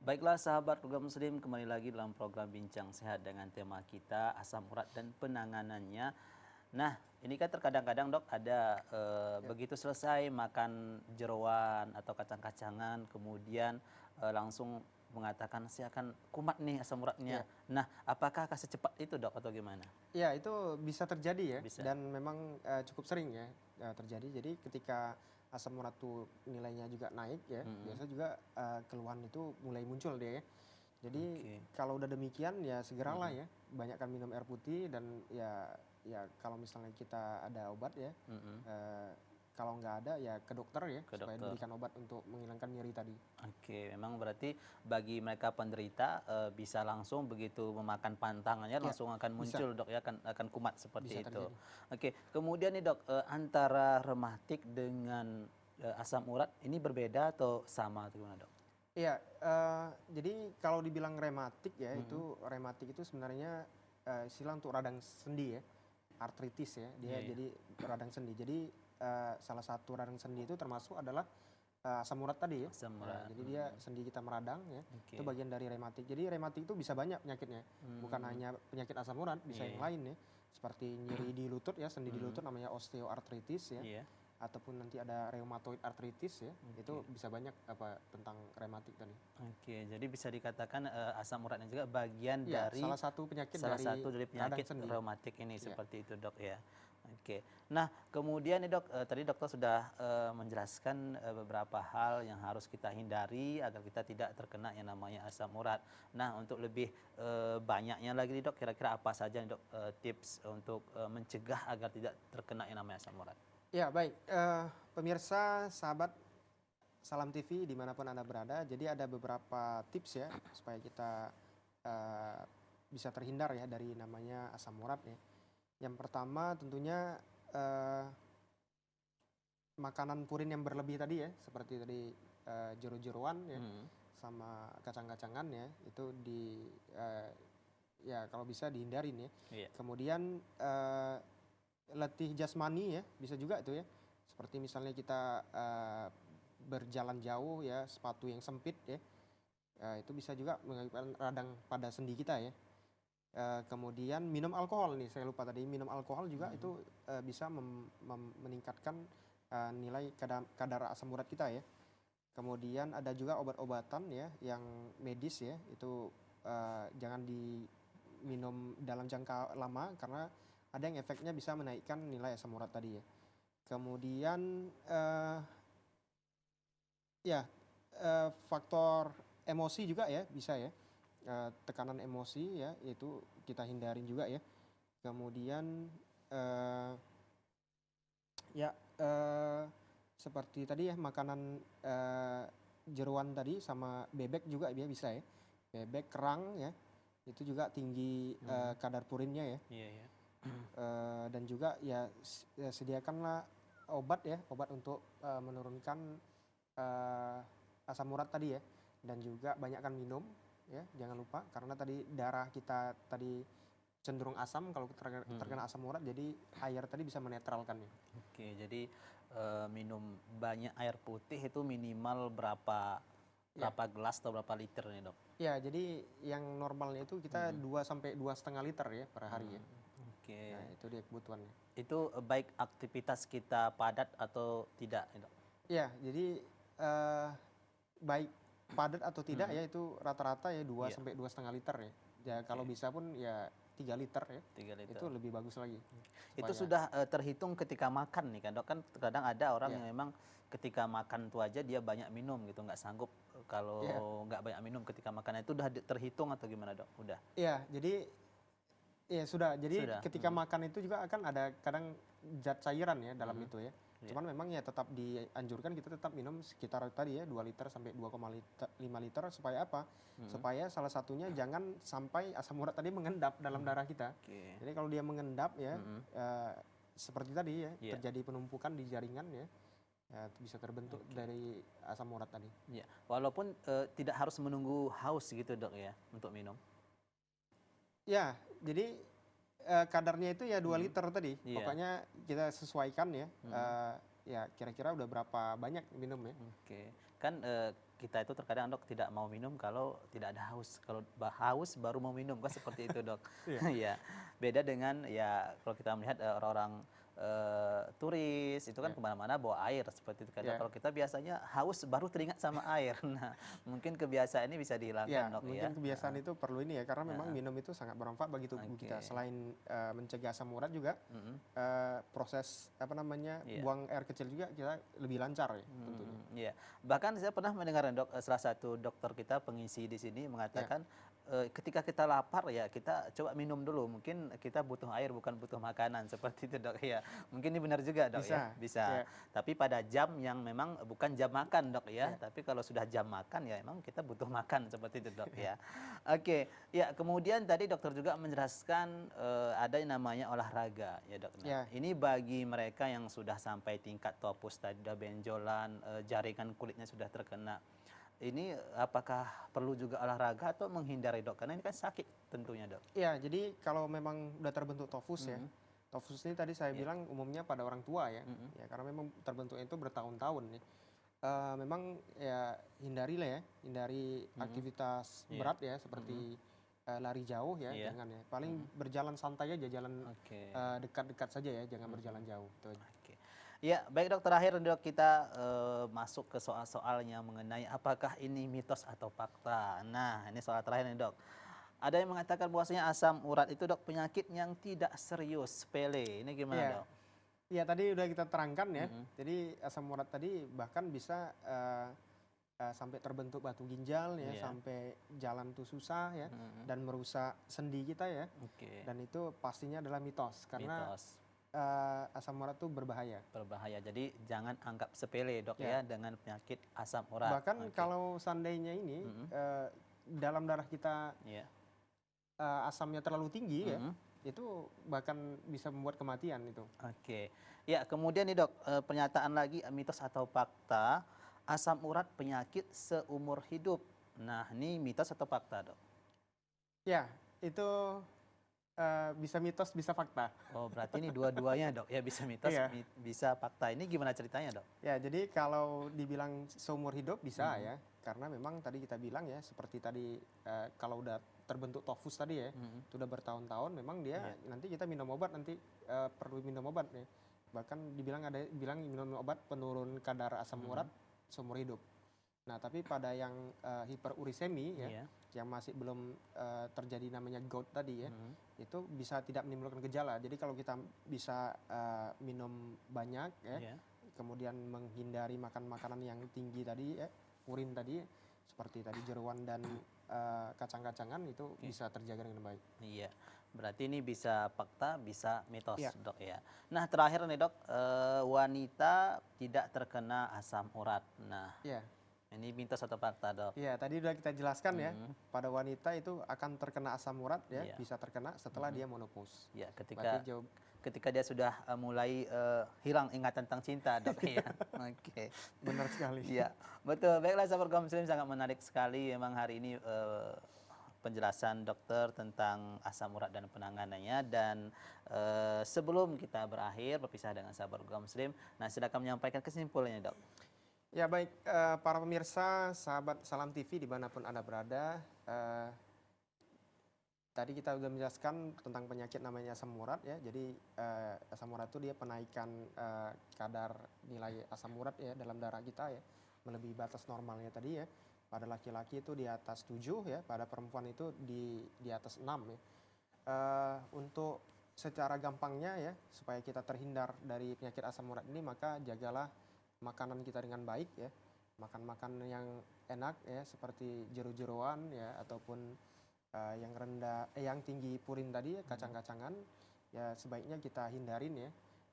Baiklah sahabat program Muslim, kembali lagi dalam program Bincang Sehat dengan tema kita asam urat dan penanganannya. Nah, ini kan terkadang-kadang dok ada Ya, begitu selesai makan jeroan atau kacang-kacangan, kemudian langsung mengatakan saya akan kumat nih asam uratnya. ya, Nah, apakah akan secepat itu dok atau gimana? ya itu bisa terjadi ya, Bisa. dan memang cukup sering ya terjadi. Jadi ketika asam urat tuh nilainya juga naik ya, Mm-mm. biasa juga keluhan itu mulai muncul dia ya. Jadi Oke. kalau udah demikian ya segeralah Mm-mm. ya, banyakkan minum air putih dan ya kalau misalnya kita ada obat ya, Mm-mm. eh, kalau nggak ada ya ke dokter ya Ke supaya dokter. diberikan obat untuk menghilangkan nyeri tadi. Oke, memang berarti bagi mereka penderita bisa langsung begitu memakan pantangannya Ya, langsung akan bisa muncul dok ya, akan kumat seperti bisa itu. terjadi. Oke, kemudian nih dok, antara rematik dengan asam urat ini berbeda atau sama atau gimana dok? Iya, jadi kalau dibilang rematik ya, Mm-mm. rematik itu sebenarnya istilah untuk radang sendi ya, artritis ya, dia Iya ya, jadi radang sendi. Jadi salah satu radang sendi itu termasuk adalah asam urat tadi ya. asam Nah, urat. jadi dia Mm-mm. sendi kita meradang ya, itu Oke. bagian dari rematik. Jadi rematik itu bisa banyak penyakitnya, bukan Mm-mm. hanya penyakit asam urat, bisa Iya yang ya. lain ya, seperti nyeri di lutut ya, sendi di Mm-mm. lutut namanya osteoartritis ya, Iya. ataupun nanti ada rheumatoid arthritis ya, itu Oke. bisa banyak apa tentang rematik tadi. Oke, jadi bisa dikatakan asam uratnya juga bagian Iya, dari salah satu penyakit salah dari satu dari radang penyakit sendi. reumatik ini Iya, seperti itu dok ya. Oke. Nah kemudian nih dok, tadi dokter sudah menjelaskan beberapa hal yang harus kita hindari agar kita tidak terkena yang namanya asam urat. Nah untuk lebih banyaknya lagi nih dok, kira-kira apa saja nih dok tips untuk mencegah agar tidak terkena yang namanya asam urat? iya baik. Pemirsa, sahabat Salam TV dimanapun Anda berada, jadi ada beberapa tips ya supaya kita eh, bisa terhindar ya dari namanya asam urat ya. Yang pertama tentunya eh, makanan purin yang berlebih tadi ya, seperti tadi jeru-jeruan ya, Hmm. sama kacang-kacangan ya, itu eh, ya kalau bisa dihindarin ya. Iya. Kemudian letih jasmani ya, bisa juga itu ya. Seperti misalnya kita berjalan jauh ya, sepatu yang sempit ya, itu bisa juga mengakibatkan radang pada sendi kita ya. Kemudian minum alkohol nih, saya lupa tadi, minum alkohol juga Hmm. itu bisa meningkatkan nilai kadar asam urat kita ya. Kemudian ada juga obat-obatan ya yang medis ya, itu jangan diminum dalam jangka lama karena ada yang efeknya bisa menaikkan nilai asam urat tadi ya. Kemudian ya faktor emosi juga ya bisa ya. Tekanan emosi ya itu kita hindarin juga ya. Kemudian eh, ya seperti tadi ya makanan jeruan tadi sama bebek juga ya bisa ya. Bebek, kerang ya itu juga tinggi Hmm. kadar purinnya ya. Iya ya. Dan juga ya sediakanlah obat ya, obat untuk menurunkan eh, asam urat tadi ya, dan juga banyakkan minum ya, jangan lupa karena tadi darah kita tadi cenderung asam kalau Hmm. terkena asam urat, jadi air tadi bisa menetralkannya. Oke, jadi minum banyak air putih itu minimal berapa Ya, berapa gelas atau berapa liter nih dok? ya jadi yang normalnya itu kita Mm-mm. 2 sampai 2,5 liter ya per hari ya. Oke, Nah, itu dia kebutuhannya. itu baik aktivitas kita padat atau tidak nih dok? Ya, jadi eh, baik padat atau tidak Mm-mm. ya itu rata-rata ya 2 Iya, sampai 2,5 liter ya. Ya kalau oke, bisa pun ya 3 liter ya. 3 liter. Itu lebih bagus lagi Itu supaya sudah terhitung ketika makan nih kan dok, kan kadang ada orang ya. yang memang ketika makan itu aja dia banyak minum gitu, nggak sanggup Ya. kalau nggak banyak minum ketika makan, itu udah terhitung atau gimana dok? Udah? Ya, jadi ya sudah. Jadi Sudah? ketika Mm-mm. makan itu juga akan ada kadang zat cairan ya dalam Mm-mm. itu ya. Iya. Cuman memang ya tetap dianjurkan kita tetap minum sekitar tadi ya 2 liter sampai 2,5 liter supaya apa? Mm-mm. Supaya salah satunya jangan sampai asam urat tadi mengendap dalam darah kita. Oke. Jadi kalau dia mengendap ya Mm-mm. seperti tadi ya Iya. terjadi penumpukan di jaringan ya, ya bisa terbentuk Oke. dari asam urat tadi. Iya, walaupun tidak harus menunggu haus gitu dok ya untuk minum. Ya, jadi kadarnya itu ya 2 Mm-mm. liter tadi. Iya. Pokoknya kita sesuaikan ya. Mm-mm. Ya kira-kira udah berapa banyak minum ya. Oke, kan kita itu terkadang dok tidak mau minum kalau tidak ada haus. Kalau haus baru mau minum kan seperti itu dok. Iya. Ya, beda dengan ya kalau kita melihat orang-orang turis itu kan Ya. kemana-mana bawa air seperti itu kan. Ya. Kalau kita biasanya haus baru teringat sama air. Nah, mungkin kebiasaan ini bisa dihilangkan Ya, dok mungkin ya. kebiasaan itu perlu ini ya, karena memang Heeh. minum itu sangat bermanfaat bagi tubuh kita. Oke. Selain mencegah asam urat juga, Mm-mm. proses apa namanya Iya. buang air kecil juga kita lebih lancar ya tentunya. Iya. Bahkan saya pernah mendengar dok, salah satu dokter kita pengisi di sini mengatakan ketika kita lapar ya kita coba minum dulu. Mungkin kita butuh air bukan butuh makanan seperti itu dok ya. Mungkin ini benar juga dok ya. Bisa. Ya. Tapi pada jam yang memang bukan jam makan dok ya. Ya. Tapi kalau sudah jam makan ya emang kita butuh makan seperti itu dok ya. Oke. Ya kemudian tadi dokter juga menjelaskan ada yang namanya olahraga ya dok. Nah, Ya. ini bagi mereka yang sudah sampai tingkat topus tadi sudah benjolan, jaringan kulitnya sudah terkena. Ini apakah perlu juga olahraga atau menghindari dok? Karena ini kan sakit tentunya dok. Ya, jadi kalau memang udah terbentuk tofus ya, Mhm. tofus ini tadi saya Iya. bilang umumnya pada orang tua ya, Mhm. ya karena memang terbentuknya itu bertahun-tahun nih. Memang ya hindari Mhm. aktivitas Iya. berat ya seperti lari jauh ya, Iya. jangan ya. Paling Mhm. berjalan santai aja, jalan Oke. dekat-dekat saja ya, jangan Mhm. berjalan jauh. Itu aja. Oke. Ya, baik dok, terakhir dok kita masuk ke soal-soal yang mengenai apakah ini mitos atau fakta. Nah, ini soal terakhir nih dok. Ada yang mengatakan bahwasanya asam urat itu dok penyakit yang tidak serius, sepele. Ini gimana Iya. dok? Ya tadi udah kita terangkan ya. Mhm. Jadi asam urat tadi bahkan bisa sampai terbentuk batu ginjal ya, Iya. sampai jalan tuh susah ya, Mhm. dan merusak sendi kita ya. Oke. Dan itu pastinya adalah mitos karena Mitos. asam urat itu berbahaya. Berbahaya. Jadi jangan anggap sepele dok Ya. ya dengan penyakit asam urat. Bahkan Oke. kalau seandainya ini Mhm. dalam darah kita Iya. asamnya terlalu tinggi ya, Mhm. itu bahkan bisa membuat kematian itu. Oke. Ya, kemudian nih dok, pernyataan lagi mitos atau fakta, asam urat penyakit seumur hidup. Nah, ini mitos atau fakta dok? Ya, itu bisa mitos, bisa fakta. Oh, berarti ini dua-duanya dok, ya bisa mitos, Iya. bisa fakta. Ini gimana ceritanya dok? Ya, jadi kalau dibilang seumur hidup bisa Mhm. ya, karena memang tadi kita bilang ya, seperti tadi kalau udah terbentuk tofus tadi ya, Mhm. sudah bertahun-tahun, memang dia Iya. nanti kita minum obat nanti perlu minum obat ya. Bahkan bilang minum obat penurun kadar asam Mhm. urat seumur hidup. Nah, tapi pada yang hiperurisemi ya, Iya. yang masih belum terjadi namanya gout tadi ya, Mhm. itu bisa tidak menimbulkan gejala. Jadi kalau kita bisa minum banyak ya, Iya. kemudian menghindari makan makanan yang tinggi tadi ya, urin tadi seperti tadi jeruan dan kacang-kacangan itu Oke. bisa terjaga dengan baik. Iya. Berarti ini bisa fakta, bisa mitos Iya. dok ya. Nah, terakhir nih dok, wanita tidak terkena asam urat. Nah, Iya, ini mitos atau fakta dok? iya tadi udah kita jelaskan ya, Mhm. pada wanita itu akan terkena asam urat ya, Iya. bisa terkena setelah Mhm. dia menopause. Ya, Berarti jauh ketika dia sudah mulai hilang ingatan tentang cinta dok ya. Oke. benar sekali. Iya, betul. Baiklah sahabat kaum muslim, sangat menarik sekali memang hari ini penjelasan dokter tentang asam urat dan penanganannya. Dan sebelum kita berakhir berpisah dengan sahabat kaum muslim, nah silakan menyampaikan kesimpulannya dok. Ya baik, para pemirsa, sahabat Salam TV dimanapun Anda berada, tadi kita sudah menjelaskan tentang penyakit namanya asam urat ya. Jadi asam urat itu dia penaikan kadar nilai asam urat ya dalam darah kita ya, melebihi batas normalnya tadi ya. Pada laki-laki itu di atas 7 ya, pada perempuan itu di atas 6 ya. Untuk secara gampangnya ya, supaya kita terhindar dari penyakit asam urat ini, maka jagalah makanan kita dengan baik ya. Makan-makan yang enak ya, seperti jeru-jeruan ya, ataupun yang tinggi purin tadi, kacang-kacangan ya sebaiknya kita hindarin ya,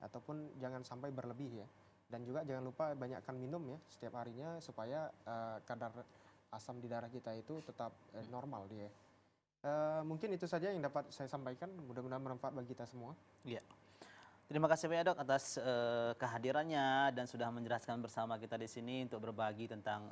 ataupun jangan sampai berlebih ya. Dan juga jangan lupa banyakkan minum ya setiap harinya supaya kadar asam di darah kita itu tetap normal dia. Mungkin itu saja yang dapat saya sampaikan, mudah-mudahan bermanfaat bagi kita semua. Iya. Terima kasih banyak dok atas kehadirannya dan sudah menjelaskan bersama kita di sini untuk berbagi tentang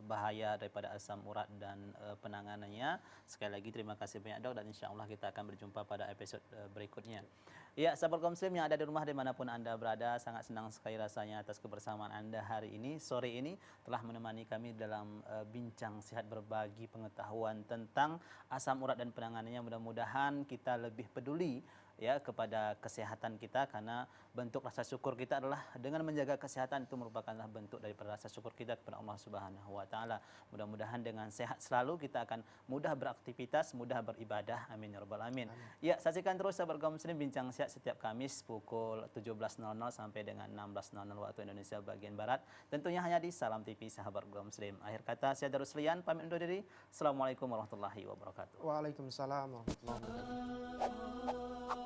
bahaya daripada asam urat dan penanganannya. Sekali lagi terima kasih banyak dok dan insya Allah kita akan berjumpa pada episode berikutnya. Ya, sahabat kaum muslim yang ada di rumah dimanapun Anda berada, sangat senang sekali rasanya atas kebersamaan Anda hari ini, sore ini telah menemani kami dalam bincang sehat berbagi pengetahuan tentang asam urat dan penanganannya. Mudah-mudahan kita lebih peduli ya kepada kesehatan kita, karena bentuk rasa syukur kita adalah dengan menjaga kesehatan, itu merupakanlah bentuk daripada rasa syukur kita kepada Allah Subhanahu wa taala. Mudah-mudahan dengan sehat selalu kita akan mudah beraktivitas, mudah beribadah. Amin ya rabbal alamin. Ya, saksikan terus sahabat kaum muslim bincang sehat setiap Kamis pukul 17.00 sampai dengan 16.00 waktu Indonesia bagian barat. Tentunya hanya di Salam TV sahabat kaum muslim. Akhir kata saya Darus Lian pamit undur diri. Assalamualaikum warahmatullahi wabarakatuh. Waalaikumsalam warahmatullahi wabarakatuh.